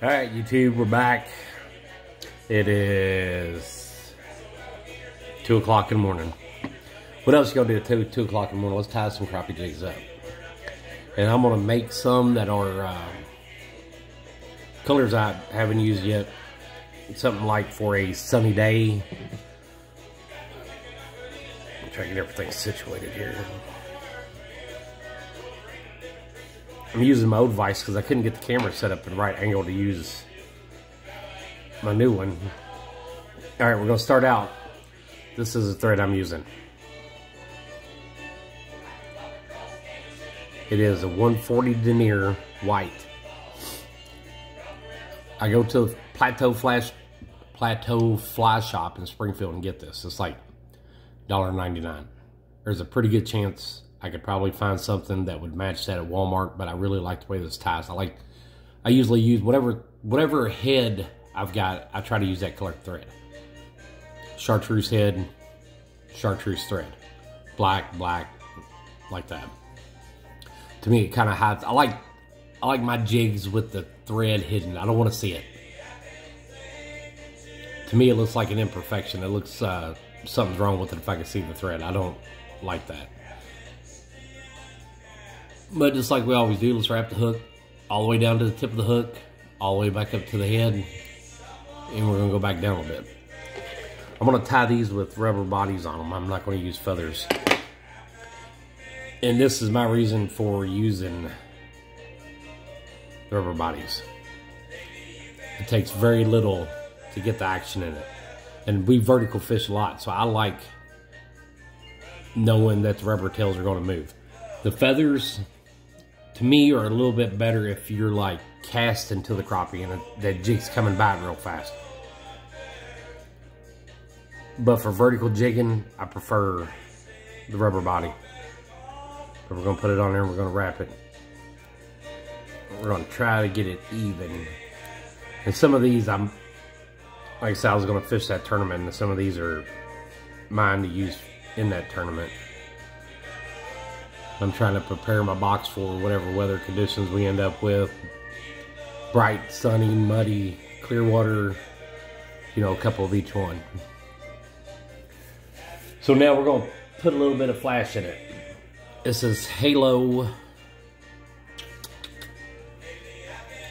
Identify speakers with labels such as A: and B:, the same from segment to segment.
A: All right, YouTube, we're back. It is 2 o'clock in the morning. What else you gonna do at 2 o'clock in the morning? Let's tie some crappie jigs up. And I'm gonna make some that are colors I haven't used yet. Something like for a sunny day. I'm trying to get everything situated here. I'm using my old device because I couldn't get the camera set up at the right angle to use my new one. All right, we're gonna start out. This is the thread I'm using. It is a 140 denier white. I go to the Plateau Fly Shop in Springfield and get this. It's like $1.99. There's a pretty good chance I could probably find something that would match that at Walmart, but I really like the way this ties. I usually use whatever head I've got, I try to use that color thread. Chartreuse head, chartreuse thread. Black, like that. To me, it kind of hides. I like my jigs with the thread hidden. I don't want to see it. To me, it looks like an imperfection. It looks, something's wrong with it if I can see the thread. I don't like that. But just like we always do, let's wrap the hook all the way down to the tip of the hook, all the way back up to the head, and we're going to go back down a bit. I'm going to tie these with rubber bodies on them. I'm not going to use feathers. And this is my reason for using rubber bodies. It takes very little to get the action in it. And we vertical fish a lot, so I like knowing that the rubber tails are going to move. The feathers, to me, are a little bit better if you're like casting to the crappie and that jig's coming by real fast. But for vertical jigging, I prefer the rubber body. So we're going to put it on there and we're going to wrap it. We're going to try to get it even. And some of these, like I said, I was going to fish that tournament, and some of these are mine to use in that tournament. I'm trying to prepare my box for whatever weather conditions we end up with. Bright, sunny, muddy, clear water, you know, a couple of each one. So now we're going to put a little bit of flash in it. This is Halo. I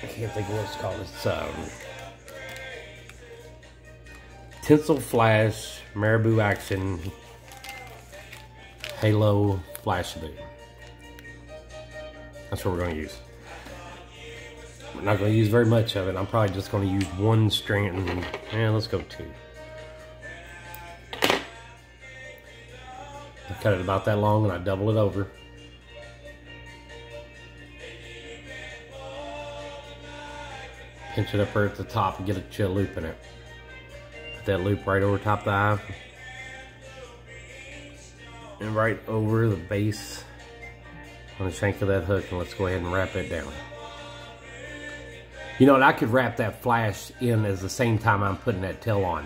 A: can't think of what it's called. It's Tinsel Flash Marabou Action Halo Flash Boot. That's what we're going to use. We're not going to use very much of it. I'm probably just going to use one strand. And let's go two. I cut it about that long and I double it over. Pinch it up right at the top and get a chill loop in it. Put that loop right over top of the eye. And right over the base on the shank of that hook, and let's go ahead and wrap it down. You know, and I could wrap that flash in at the same time I'm putting that tail on.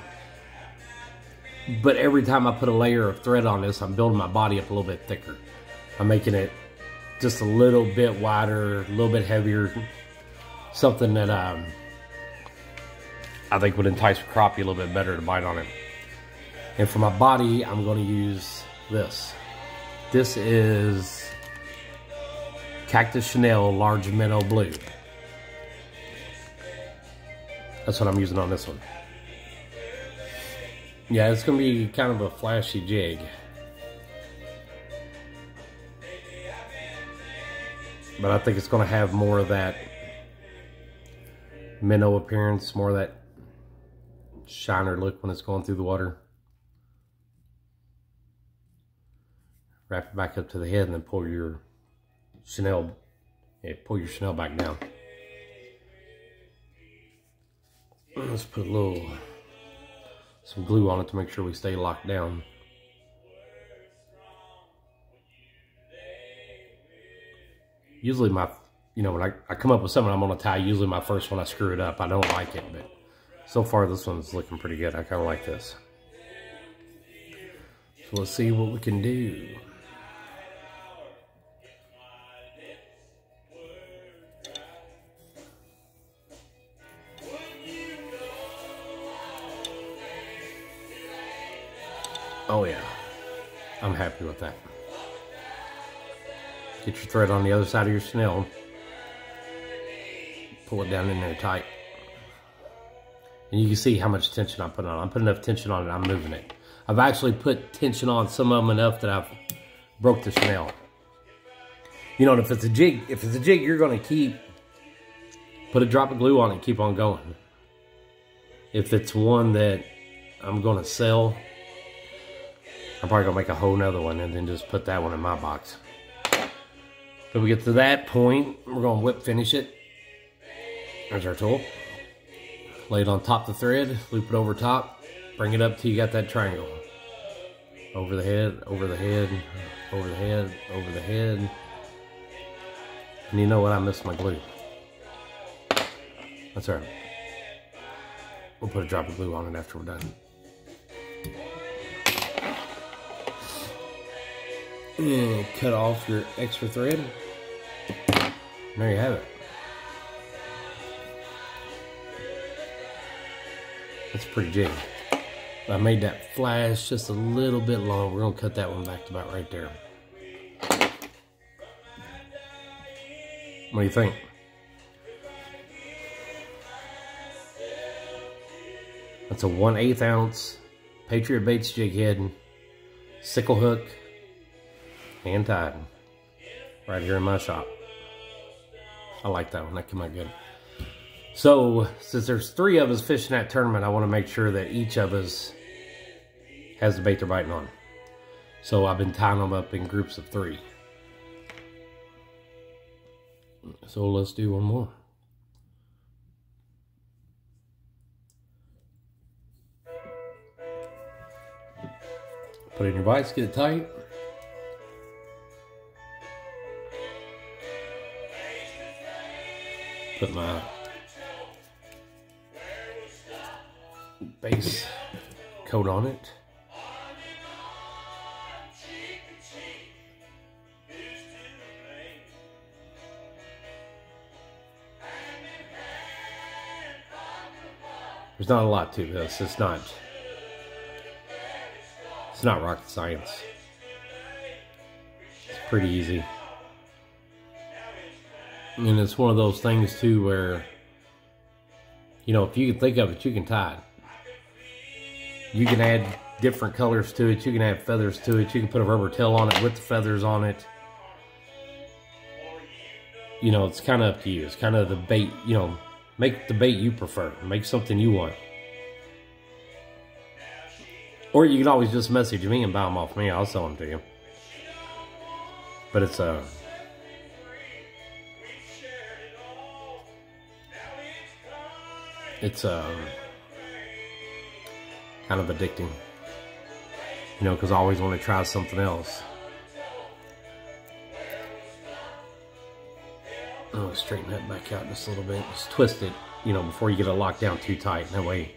A: But every time I put a layer of thread on this, I'm building my body up a little bit thicker. I'm making it just a little bit wider, a little bit heavier. Something that I think would entice a crappie a little bit better to bite on it. And for my body, I'm going to use this. This is Cactus Chanel Large Minnow Blue. That's what I'm using on this one. Yeah, it's going to be kind of a flashy jig. But I think it's going to have more of that minnow appearance, more of that shiner look when it's going through the water. Wrap it back up to the head and then pull your Chanel back down. Let's put some glue on it to make sure we stay locked down. Usually when I come up with something I'm gonna tie, usually my first one I screw it up. I don't like it, but so far this one's looking pretty good. I kind of like this. So let's see what we can do. Oh yeah, I'm happy with that. Get your thread on the other side of your snell. Pull it down in there tight. And you can see how much tension I put on. I put enough tension on it, I'm moving it. I've actually put tension on some of them enough that I've broke the snell. You know, and if it's a jig, you're gonna put a drop of glue on it and keep on going. If it's one that I'm gonna sell, I'm probably gonna make a whole nother one and then just put that one in my box. When we get to that point, we're gonna whip finish it. There's our tool. Lay it on top of the thread, loop it over top, bring it up till you got that triangle. Over the head, over the head, over the head, over the head. And you know what? I missed my glue. That's all right. We'll put a drop of glue on it after we're done. And cut off your extra thread. And there you have it. That's pretty jig. I made that flash just a little bit long. We're gonna cut that one back to about right there. What do you think? That's a 1/8 ounce Patriot Baits jig head, sickle hook, hand tied, right here in my shop. I like that one, that came out good. So, since there's 3 of us fishing that tournament, I want to make sure that each of us has the bait they're biting on. So I've been tying them up in groups of 3. So let's do one more. Put it in your bites, get it tight. Put my base coat on it. There's not a lot to this. It's not rocket science. It's pretty easy. And it's one of those things too where, you know, if you can think of it, you can tie it. You can add different colors to it. You can add feathers to it. You can put a rubber tail on it with the feathers on it. You know, it's kind of up to you. It's kind of the bait, you know, make the bait you prefer. Make something you want. Or you can always just message me and buy them off me. I'll sell them to you. But it's kind of addicting, you know, because I always want to try something else. Oh, straighten that back out just a little bit. Just twist it, you know, before you get it locked down too tight. That way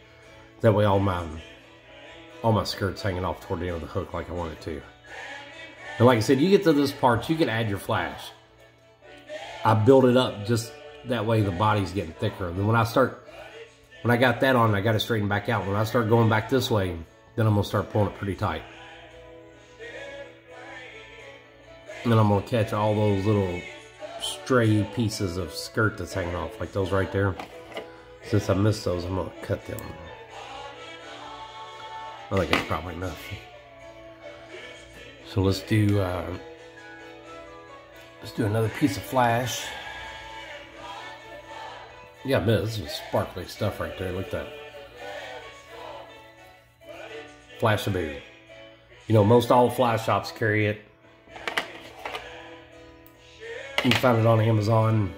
A: all my skirt's hanging off toward the end of the hook like I want it to. And like I said, you get to this part, you can add your flash. I build it up just that way the body's getting thicker. And then when I got that on, I got to straighten back out. When I start going back this way, then I'm going to start pulling it pretty tight. And then I'm going to catch all those little stray pieces of skirt that's hanging off, like those right there. Since I missed those, I'm going to cut them. I think it's probably enough. So let's do another piece of flash. Yeah, man, this is sparkly stuff right there. Look at that. Flash of Boo. You know, most all the flash shops carry it. You can find it on Amazon.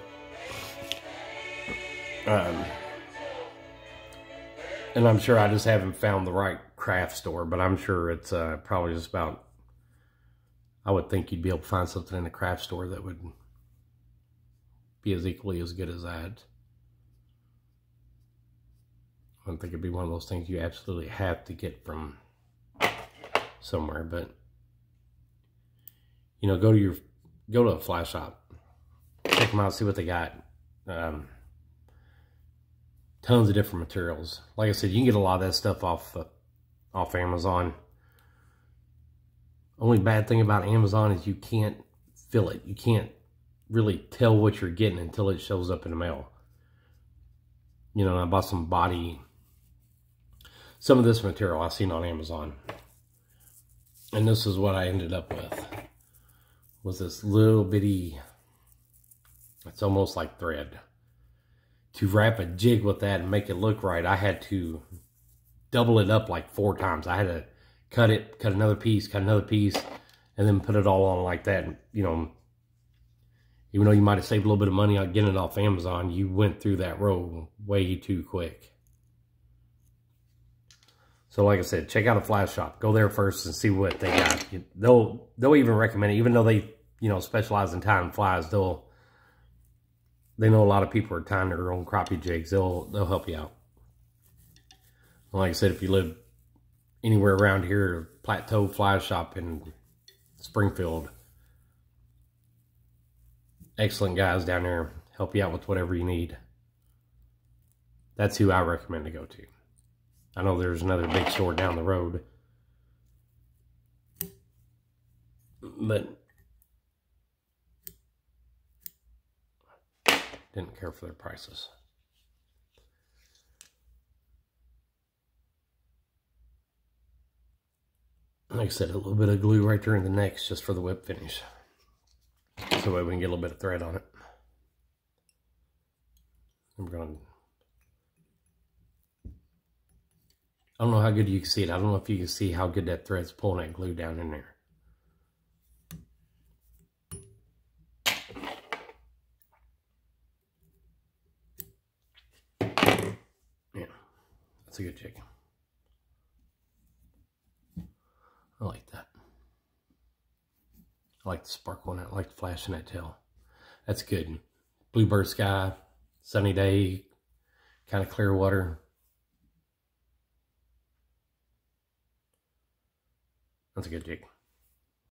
A: And I'm sure I just haven't found the right craft store, but I'm sure it's probably just about, I would think you'd be able to find something in a craft store that would be as equally as good as that. I don't think it'd be one of those things you absolutely have to get from somewhere, but you know, go to a flash shop, check them out, see what they got. Tons of different materials. Like I said, you can get a lot of that stuff off Amazon. Only bad thing about Amazon is you can't feel it. You can't really tell what you're getting until it shows up in the mail. You know, I bought some of this material I seen on Amazon. And this is what I ended up with. Was this little bitty, it's almost like thread. To wrap a jig with that and make it look right, I had to double it up like 4 times. I had to cut it, cut another piece, and then put it all on like that. And, you know, even though you might have saved a little bit of money on getting it off Amazon, you went through that row way too quick. So like I said, check out a flash shop. Go there first and see what they got. They'll even recommend it, even though they, you know, specialize in tying flies. They know a lot of people are tying their own crappie jigs. They'll help you out. Like I said, if you live anywhere around here, Plateau Fly Shop in Springfield, excellent guys down there, help you out with whatever you need. That's who I recommend to go to. I know there's another big store down the road, but didn't care for their prices. Like I said, a little bit of glue right there in the necks just for the whip finish. So that way we can get a little bit of thread on it. I'm going to... I don't know how good you can see it. I don't know if you can see how good that thread's pulling that glue down in there. Yeah, that's a good jig. I like that. I like the sparkle in it. I like the flash in that tail. That's good. Bluebird sky, sunny day, kind of clear water. That's a good jig.